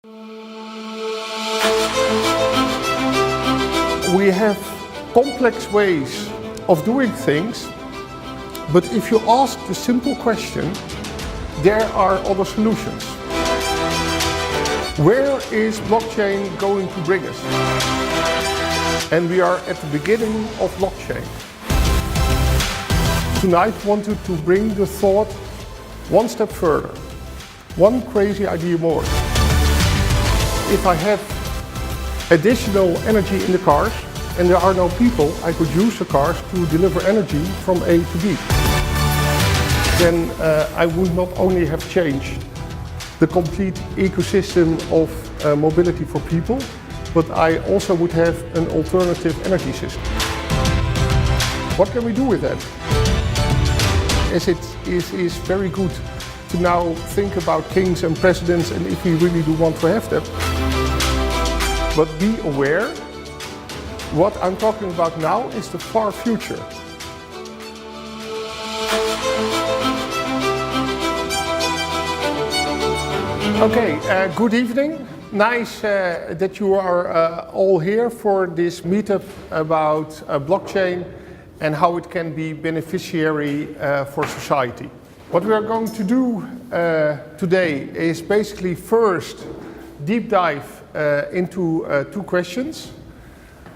We have complex ways of doing things, but if you ask the simple question, there are other solutions. Where is blockchain going to bring us? And we are at the beginning of blockchain. Tonight I wanted to bring the thought one step further, one crazy idea more. If I have additional energy in the cars and there are no people, I could use the cars to deliver energy from A to B. Then I would not only have changed the complete ecosystem of mobility for people, but I also would have an alternative energy system. What can we do with that? As it is very good to now think about kings and presidents and if we really do want to have that. But be aware, what I'm talking about now is the far future. Okay, good evening. Nice that you are all here for this meetup about blockchain and how it can be beneficiary for society. What we are going to do today is basically first deep dive into two questions.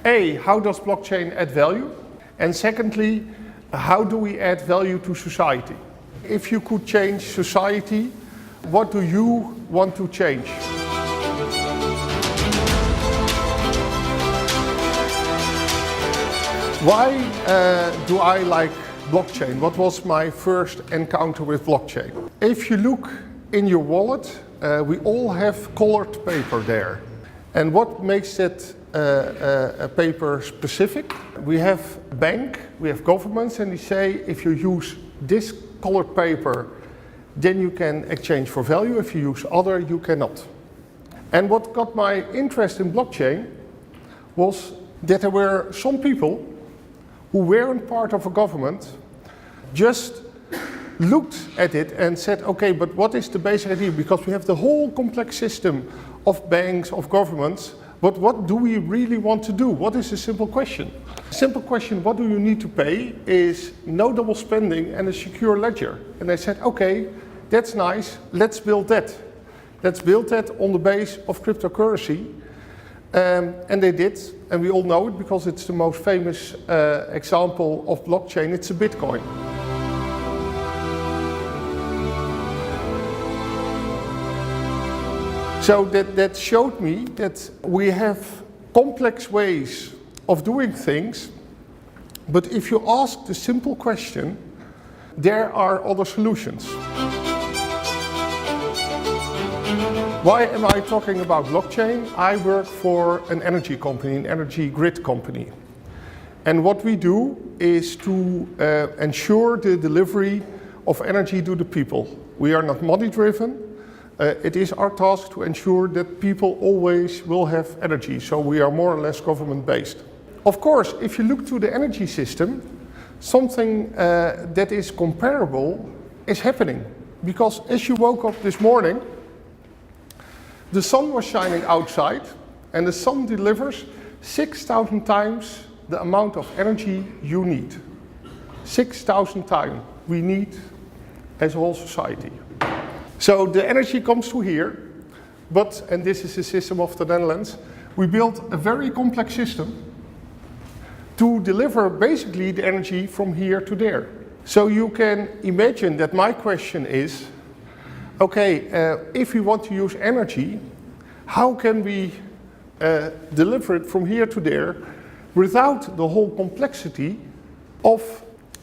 A, how does blockchain add value? And secondly, how do we add value to society? If you could change society, what do you want to change? Why do I like blockchain? What was my first encounter with blockchain? If you look in your wallet, we all have colored paper there. And what makes that a paper specific? We have bank, we have governments, and they say if you use this colored paper, then you can exchange for value. If you use other, you cannot. And what got my interest in blockchain was that there were some people who weren't part of a government, just looked at it and said, okay, but what is the basic idea? Because we have the whole complex system of banks, of governments, but what do we really want to do? What is the simple question? Simple question, what do you need to pay, is no double spending and a secure ledger. And they said, okay, that's nice, let's build that. Let's build that on the base of cryptocurrency. And they did, and we all know it because it's the most famous example of blockchain, it's a Bitcoin. So that showed me that we have complex ways of doing things, but if you ask the simple question, there are other solutions. Why am I talking about blockchain? I work for an energy company, an energy grid company. And what we do is to ensure the delivery of energy to the people. We are not money driven. It is our task to ensure that people always will have energy. So we are more or less government based. Of course, if you look to the energy system, something that is comparable is happening. Because as you woke up this morning, the sun was shining outside and the sun delivers 6,000 times the amount of energy you need. 6,000 times we need as a whole society. So the energy comes to here, but, and this is the system of the Netherlands, we built a very complex system to deliver basically the energy from here to there. So you can imagine that my question is, okay, if we want to use energy, how can we deliver it from here to there without the whole complexity of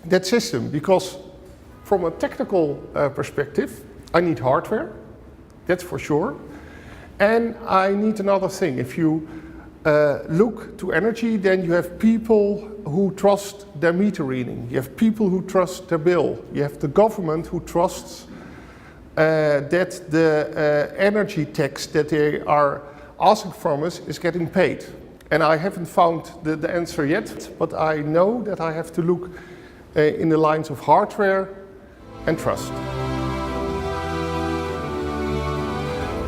that system? Because from a technical perspective, I need hardware, that's for sure. And I need another thing. If you look to energy, then you have people who trust their meter reading. You have people who trust their bill. You have the government who trusts that the energy tax that they are asking from us is getting paid. And I haven't found the answer yet, but I know that I have to look in the lines of hardware and trust.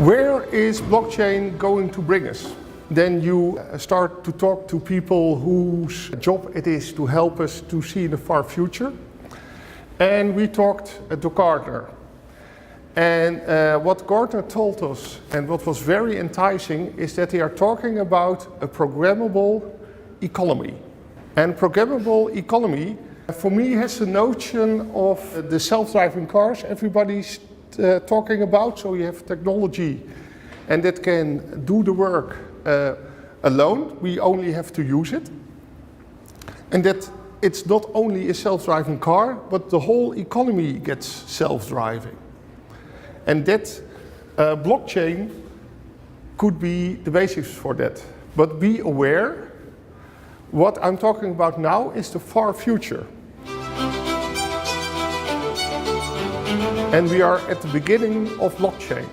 Where is blockchain going to bring us? Then you start to talk to people whose job it is to help us to see the far future. And we talked to Gartner. And what Gartner told us, and what was very enticing, is that they are talking about a programmable economy. And programmable economy, for me, has the notion of the self-driving cars everybody's talking about. So you have technology and that can do the work alone. We only have to use it. And that it's not only a self-driving car, but the whole economy gets self-driving. And that blockchain could be the basis for that. But be aware, what I'm talking about now is the far future. And we are at the beginning of blockchain.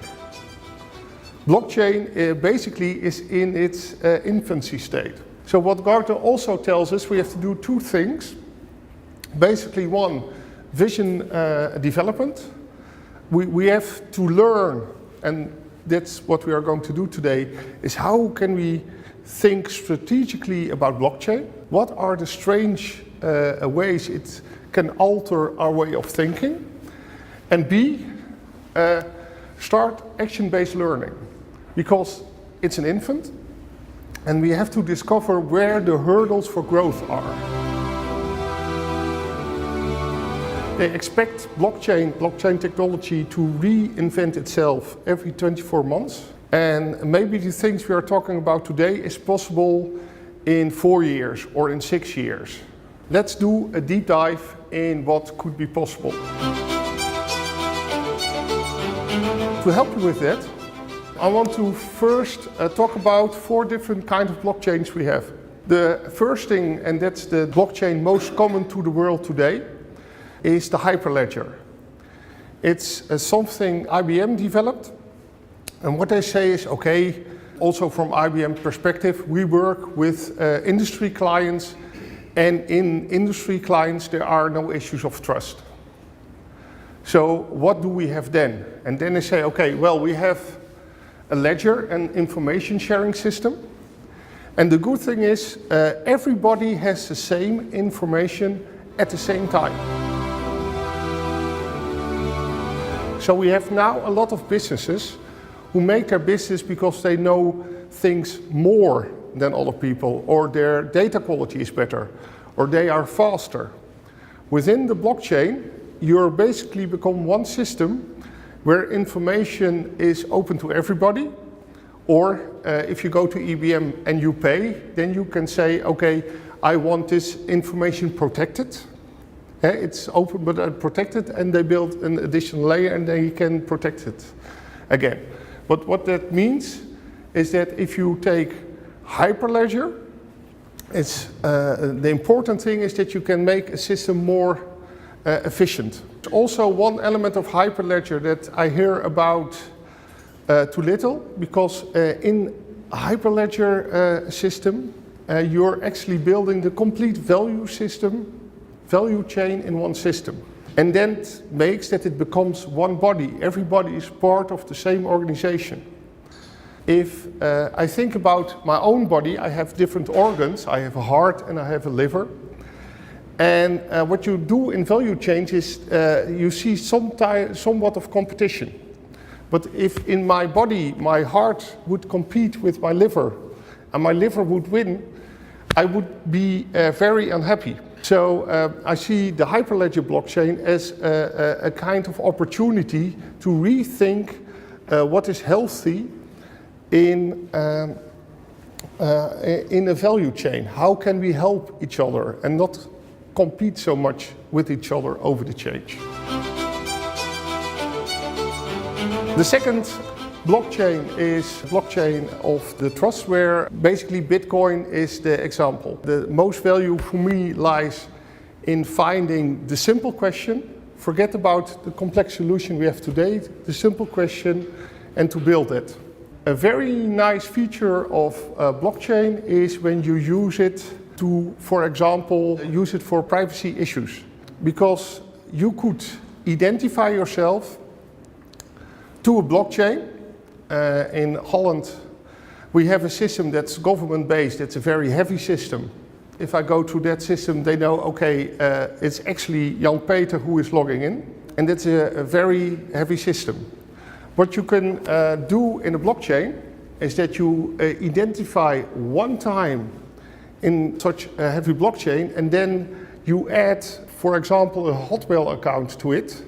Blockchain basically is in its infancy state. So what Gartner also tells us, we have to do two things. Basically one, vision development. We have to learn, and that's what we are going to do today, is how can we think strategically about blockchain? What are the strange ways it can alter our way of thinking? And B, start action-based learning, because it's an infant and we have to discover where the hurdles for growth are. They expect blockchain technology to reinvent itself every 24 months. And maybe the things we are talking about today is possible in 4 years or in 6 years. Let's do a deep dive in what could be possible. To help you with that, I want to first talk about 4 different kinds of blockchains we have. The first thing, and that's the blockchain most common to the world today, is the hyperledger. It's something IBM developed, and what they say is, okay, also from IBM perspective, we work with industry clients, and in industry clients there are no issues of trust. So what do we have then? And then they say, okay, well, we have a ledger, an information sharing system. And the good thing is, everybody has the same information at the same time. So we have now a lot of businesses who make their business because they know things more than other people, or their data quality is better, or they are faster. Within the blockchain, you basically become one system where information is open to everybody, or if you go to IBM and you pay, then you can say, okay, I want this information protected. It's open but protected, and they build an additional layer and then you can protect it again. But what that means is that if you take Hyperledger, the important thing is that you can make a system more efficient. Also, one element of Hyperledger that I hear about too little, because in a Hyperledger system, you're actually building the complete value chain in one system. And that makes that it becomes one body. Everybody is part of the same organization. If I think about my own body, I have different organs. I have a heart and I have a liver. And what you do in value chains is you see somewhat of competition. But if in my body my heart would compete with my liver and my liver would win, I would be very unhappy. So I see the Hyperledger blockchain as a kind of opportunity to rethink what is healthy in a value chain. How can we help each other and not compete so much with each other over the change? The second blockchain is blockchain of the trust, where basically Bitcoin is the example. The most value for me lies in finding the simple question, forget about the complex solution we have today, the simple question, and to build it. A very nice feature of blockchain is when you use it to, for example, use it for privacy issues. Because you could identify yourself to a blockchain In Holland, we have a system that's government-based. It's a very heavy system. If I go through that system, they know, okay, it's actually Jan Peter who is logging in. And that's a very heavy system. What you can do in a blockchain is that you identify one time in such a heavy blockchain, and then you add, for example, a Hotmail account to it.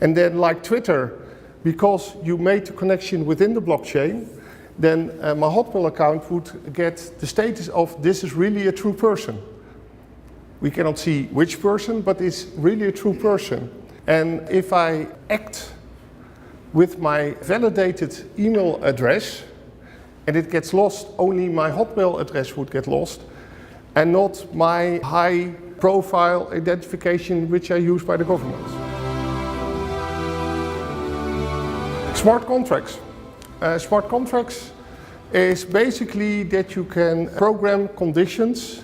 And then like Twitter, because you made the connection within the blockchain, then my Hotmail account would get the status of this is really a true person. We cannot see which person, but it's really a true person. And if I act with my validated email address and it gets lost, only my Hotmail address would get lost and not my high profile identification which I use by the government. Smart contracts. Smart contracts is basically that you can program conditions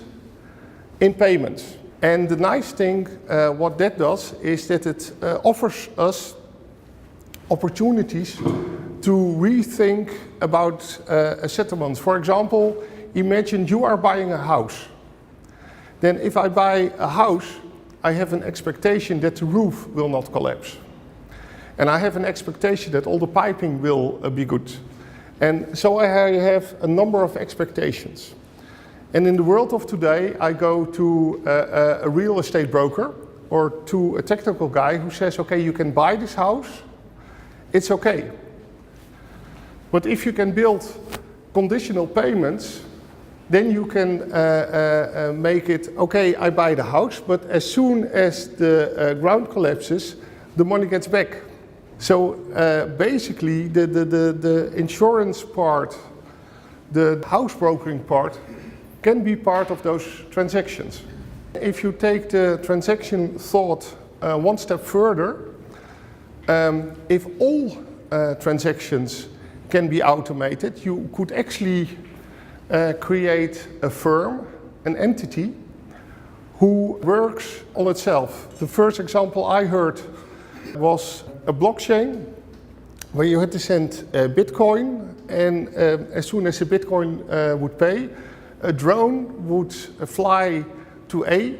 in payments. And the nice thing what that does is that it offers us opportunities to rethink about settlements. For example, imagine you are buying a house. Then if I buy a house, I have an expectation that the roof will not collapse. And I have an expectation that all the piping will be good. And so I have a number of expectations. And in the world of today, I go to a real estate broker or to a technical guy who says, okay, you can buy this house, it's okay. But if you can build conditional payments, then you can make it, okay, I buy the house, but as soon as the ground collapses, the money gets back. So basically the insurance part, the house brokering part, can be part of those transactions. If you take the transaction thought one step further, if all transactions can be automated, you could actually create a firm, an entity, who works on itself. The first example I heard was a blockchain where you had to send Bitcoin, and as soon as the Bitcoin would pay, a drone would fly to A,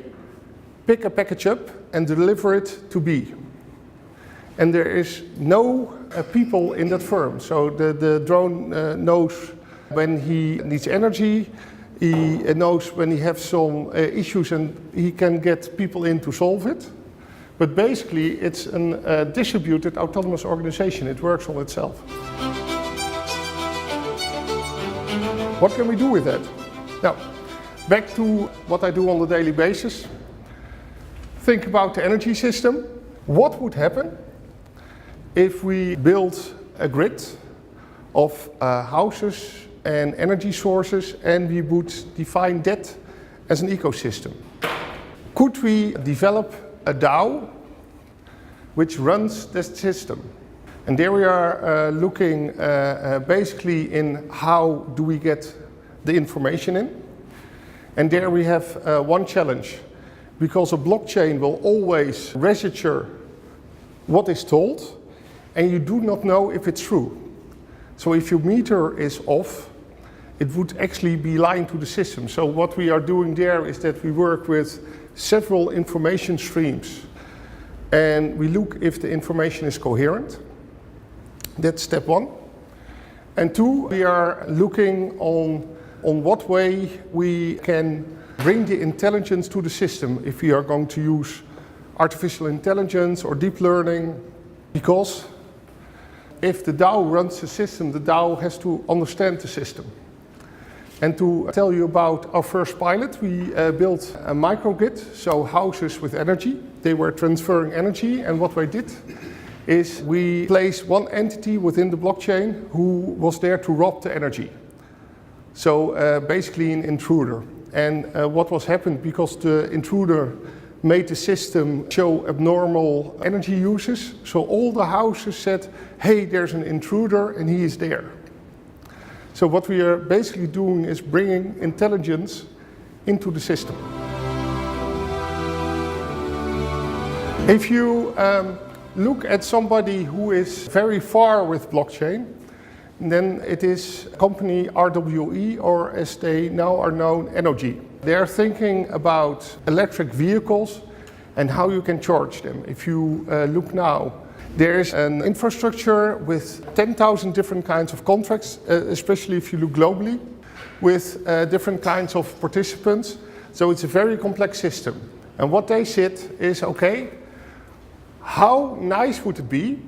pick a package up and deliver it to B. And there is no people in that firm. So the drone knows when he needs energy, he knows when he has some issues and he can get people in to solve it. But basically it's a distributed autonomous organization. It works on itself. What can we do with that? Now, back to what I do on a daily basis. Think about the energy system. What would happen if we built a grid of houses and energy sources and we would define that as an ecosystem? Could we develop a DAO which runs this system? And there we are looking basically in how do we get the information in. And there we have one challenge, because a blockchain will always register what is told and you do not know if it's true. So if your meter is off, it would actually be lying to the system. So what we are doing there is that we work with several information streams and we look if the information is coherent. That's step one. And two, we are looking on what way we can bring the intelligence to the system if we are going to use artificial intelligence or deep learning. Because if the DAO runs the system, the DAO has to understand the system. And to tell you about our first pilot, we built a microgrid, so houses with energy. They were transferring energy, and what we did is we placed one entity within the blockchain who was there to rob the energy. So basically an intruder. And what was happened, because the intruder made the system show abnormal energy uses, so all the houses said, hey, there's an intruder and he is there. So what we are basically doing is bringing intelligence into the system. If you look at somebody who is very far with blockchain, then it is company RWE, or as they now are known, Energy. They are thinking about electric vehicles and how you can charge them. If you look now, there is an infrastructure with 10,000 different kinds of contracts, especially if you look globally, with different kinds of participants. So it's a very complex system. And what they said is, okay, how nice would it be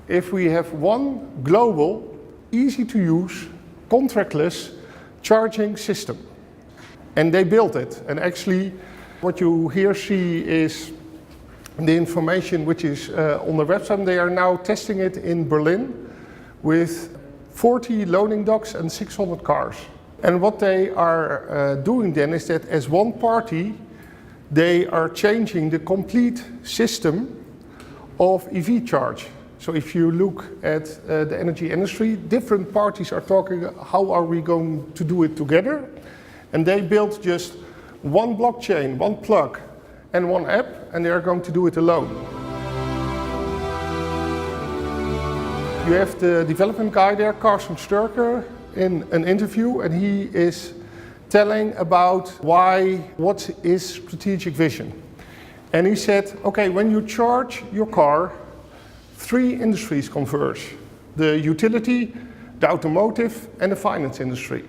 if we have one global, easy to use, contractless charging system? And they built it. And actually, what you here see is the information which is on the website. They are now testing it in Berlin with 40 loading docks and 600 cars. And what they are doing then is that as one party, they are changing the complete system of EV charge. So if you look at the energy industry, different parties are talking, how are we going to do it together? And they built just one blockchain, one plug, and one app, and they are going to do it alone. You have the development guy there, Carsten Sturker, in an interview, and he is telling about what is strategic vision. And he said, okay, when you charge your car, 3 industries converge: the utility, the automotive, and the finance industry.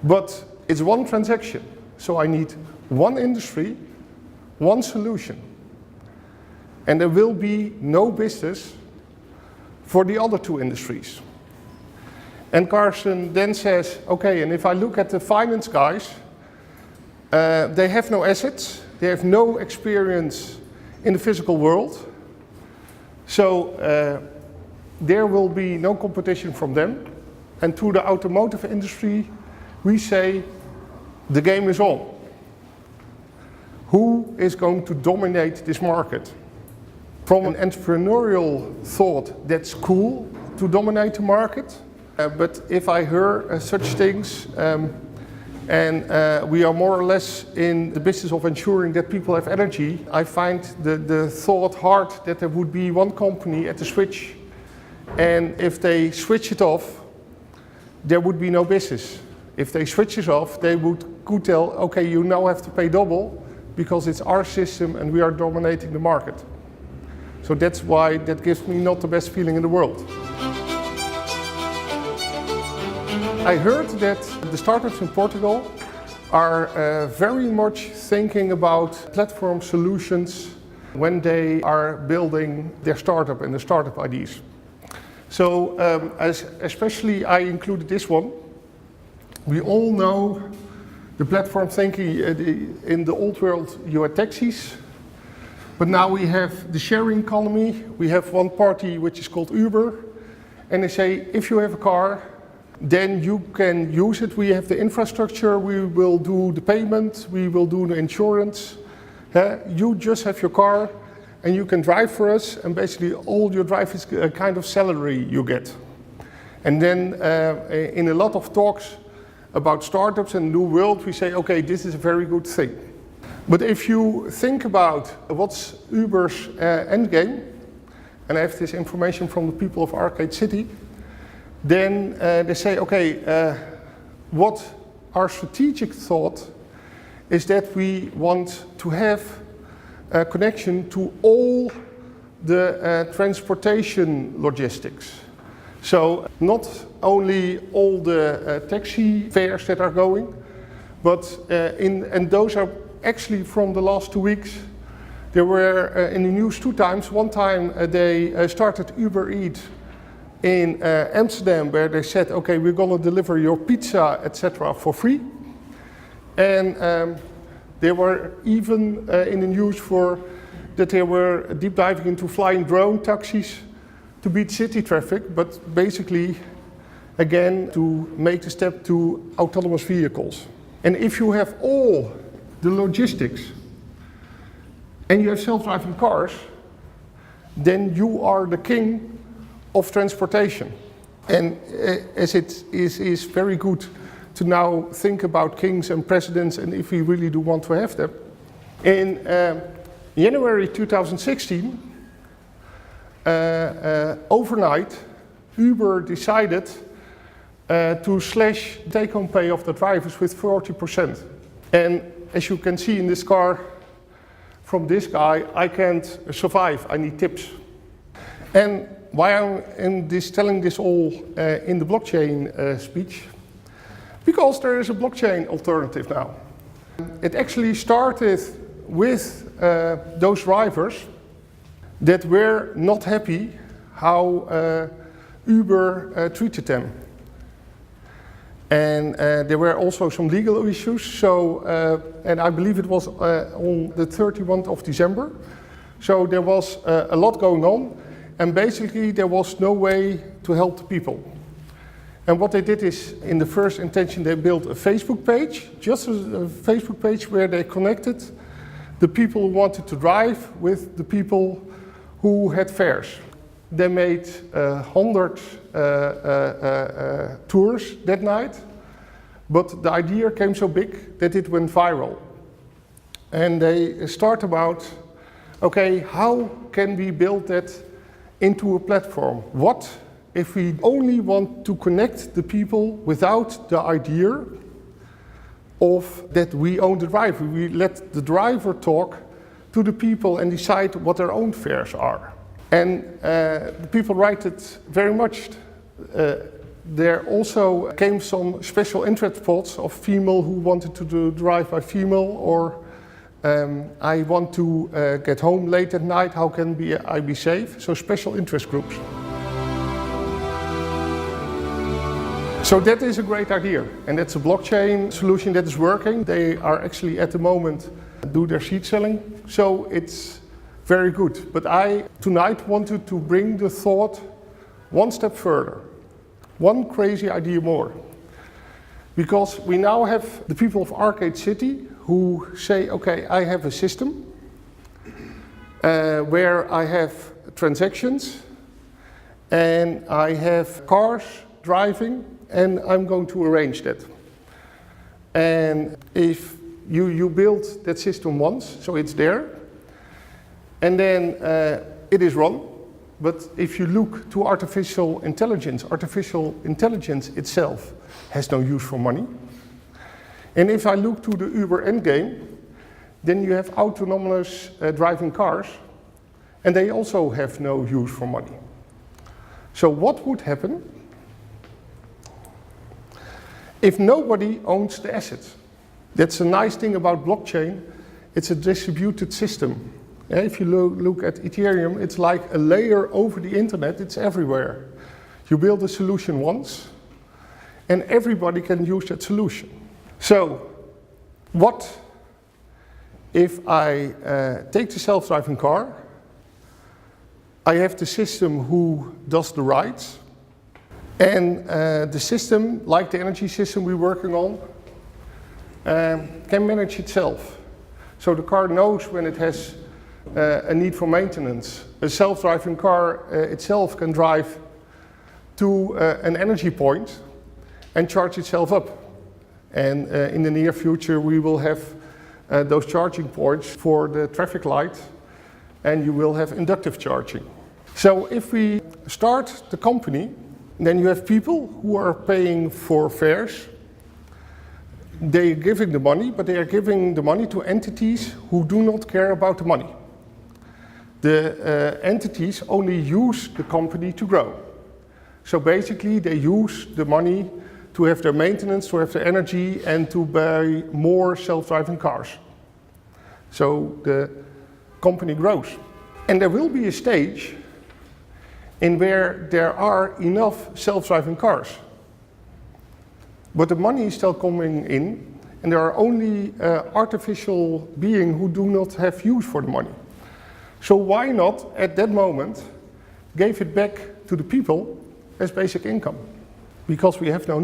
But it's one transaction, so I need one industry, one solution. And there will be no business for the other 2 industries. And Carsten then says, okay, and if I look at the finance guys, they have no assets, they have no experience in the physical world, so there will be no competition from them. And to the automotive industry, we say, the game is on. Who is going to dominate this market? From an entrepreneurial thought, that's cool to dominate the market. But if I hear such things, and we are more or less in the business of ensuring that people have energy, I find the thought hard that there would be one company at the switch, and if they switch it off, there would be no business. If they switch it off, they could tell, okay, you now have to pay double because it's our system and we are dominating the market. So that's why that gives me not the best feeling in the world. I heard that the startups in Portugal are very much thinking about platform solutions when they are building their startup and the startup ideas. So especially I included this one. We all know the platform thinking. In the old world you had taxis, but now we have the sharing economy. We have one party which is called Uber, and they say if you have a car, then you can use it. We have the infrastructure, we will do the payment, we will do the insurance. You just have your car and you can drive for us, and basically all your drive is a kind of salary you get. And then in a lot of talks about startups and new world, we say, okay, this is a very good thing. But if you think about what's Uber's end game, and I have this information from the people of Arcade City, then they say, okay, what our strategic thought is that we want to have a connection to all the transportation logistics. So not only all the taxi fares that are going, but and those are actually from the last 2 weeks. There were in the news 2 times. One time they started Uber Eats in Amsterdam, where they said, okay, we're going to deliver your pizza, etc. for free. And they were even in the news for that they were deep diving into flying drone taxis to beat city traffic, but basically, again, to make the step to autonomous vehicles. And if you have all the logistics and you have self-driving cars, then you are the king of transportation. And as it is very good to now think about kings and presidents, and if we really do want to have them. In January 2016, overnight, Uber decided to slash take-home pay of the drivers with 40%. And as you can see in this car from this guy, I can't survive, I need tips. And why I'm telling this all in the blockchain speech? Because there is a blockchain alternative now. It actually started with those drivers that were not happy how Uber treated them. And there were also some legal issues, so, and I believe it was on the 31st of December. So there was a lot going on, and basically there was no way to help the people. And what they did is, in the first intention, they built a Facebook page, just a Facebook page where they connected the people who wanted to drive with the people who had fares. They made 100 tours that night, but the idea came so big that it went viral. And they start about, okay, how can we build that into a platform? What if we only want to connect the people without the idea of that we own the driver? We let the driver talk to the people and decide what their own fares are. And the people liked it very much. There also came some special interest pods of female who wanted to drive by female, or I want to get home late at night, how can I be safe? So special interest groups. So that is a great idea, and that's a blockchain solution that is working. They are actually at the moment do their seed selling, so it's very good. But I tonight wanted to bring the thought one step further, one crazy idea more. Because we now have the people of Arcade City who say, okay, I have a system where I have transactions and I have cars driving, and I'm going to arrange that. And if you build that system once, so it's there, and then it is run. But if you look to artificial intelligence itself has no use for money. And if I look to the Uber endgame, then you have autonomous driving cars, and they also have no use for money. So what would happen if nobody owns the assets? That's a nice thing about blockchain. It's a distributed system. If you look at Ethereum, it's like a layer over the internet, it's everywhere. You build a solution once, and everybody can use that solution. So, what if I take the self-driving car, I have the system who does the rides, and the system, like the energy system we're working on, can manage itself. So the car knows when it has a need for maintenance. A self-driving car itself can drive to an energy point and charge itself up. And in the near future we will have those charging points for the traffic light, and you will have inductive charging. So if we start the company, then you have people who are paying for fares. They are giving the money, but they are giving the money to entities who do not care about the money. The entities only use the company to grow. So basically they use the money to have their maintenance, to have their energy, and to buy more self-driving cars. So the company grows. And there will be a stage in where there are enough self-driving cars. But the money is still coming in, and there are only artificial beings who do not have use for the money. So why not, at that moment, give it back to the people as basic income? Because we have no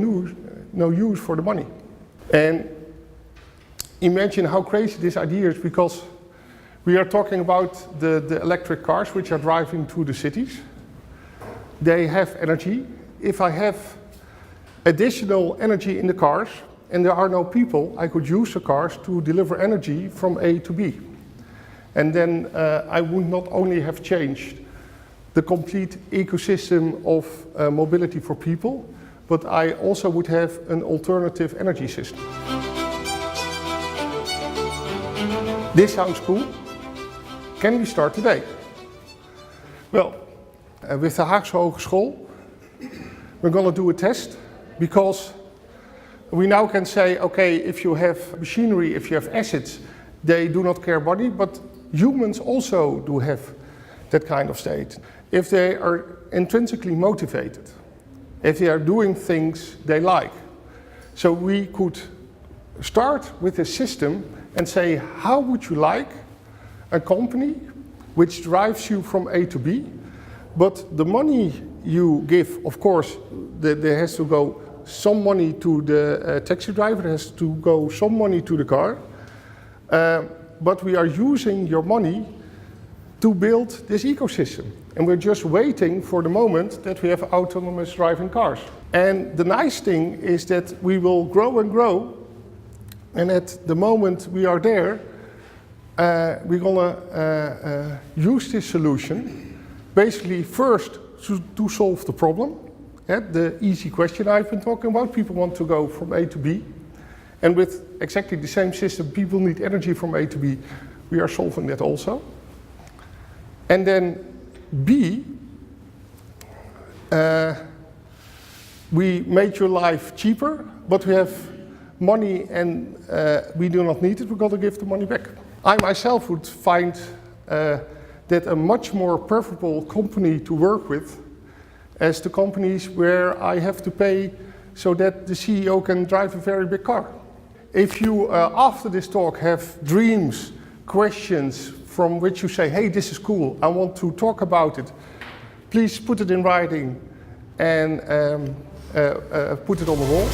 use for the money. And imagine how crazy this idea is, because we are talking about the electric cars which are driving through the cities. They have energy. If I have additional energy in the cars and there are no people, I could use the cars to deliver energy from A to B. And then I would not only have changed the complete ecosystem of mobility for people, but I also would have an alternative energy system. This sounds cool. Can we start today? Well, with the Haagse Hogeschool, we're going to do a test, because we now can say, okay, if you have machinery, if you have assets, they do not care body, but humans also do have that kind of state. If they are intrinsically motivated, if they are doing things they like. So we could start with a system and say, how would you like a company which drives you from A to B, but the money you give, of course, there has to go some money to the taxi driver, there has to go some money to the car, but we are using your money to build this ecosystem. And we're just waiting for the moment that we have autonomous driving cars. And the nice thing is that we will grow and grow, and at the moment we are there, we're gonna use this solution, basically first to solve the problem. The easy question I've been talking about, people want to go from A to B. And with exactly the same system, people need energy from A to B. We are solving that also. And then B, we made your life cheaper, but we have money and we do not need it, we're going to give the money back. I myself would find that a much more preferable company to work with as the companies where I have to pay so that the CEO can drive a very big car. If you, after this talk, have dreams, questions from which you say, hey, this is cool, I want to talk about it, please put it in writing and put it on the wall.